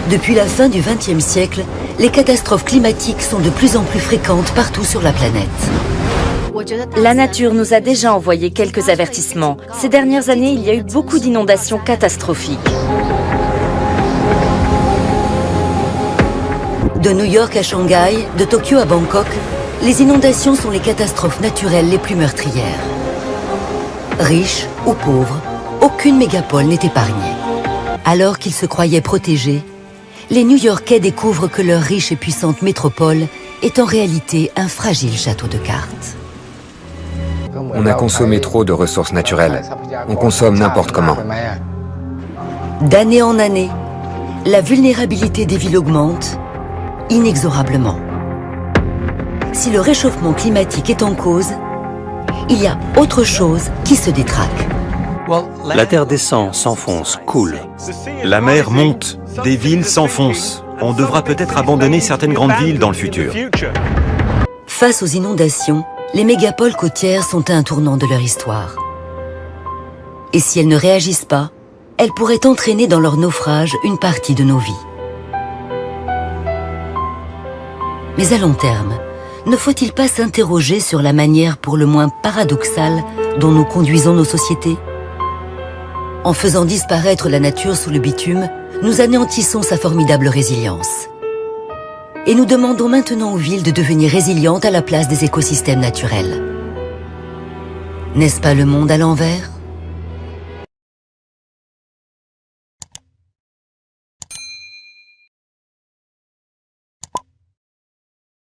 Depuis la fin du XXe siècle, les catastrophes climatiques sont de plus en plus fréquentes partout sur la planète. La nature nous a déjà envoyé quelques avertissements. Ces dernières années, il y a eu beaucoup d'inondations catastrophiques. De New York à Shanghai, de Tokyo à Bangkok, les inondations sont les catastrophes naturelles les plus meurtrières. Riches ou pauvres, aucune mégapole n'est épargnée. Alors qu'ils se croyaient protégés, les New-Yorkais découvrent que leur riche et puissante métropole est en réalité un fragile château de cartes. On a consommé trop de ressources naturelles. On consomme n'importe comment. D'année en année, la vulnérabilité des villes augmente inexorablement. Si le réchauffement climatique est en cause, il y a autre chose qui se détraque. La terre descend, s'enfonce, coule. La mer monte, des villes s'enfoncent. On devra peut-être abandonner certaines grandes villes dans le futur. Face aux inondations, les mégapoles côtières sont à un tournant de leur histoire. Et si elles ne réagissent pas, elles pourraient entraîner dans leur naufrage une partie de nos vies. Mais à long terme, ne faut-il pas s'interroger sur la manière pour le moins paradoxale dont nous conduisons nos sociétés ? En faisant disparaître la nature sous le bitume, nous anéantissons sa formidable résilience. Et nous demandons maintenant aux villes de devenir résilientes à la place des écosystèmes naturels. N'est-ce pas le monde à l'envers ?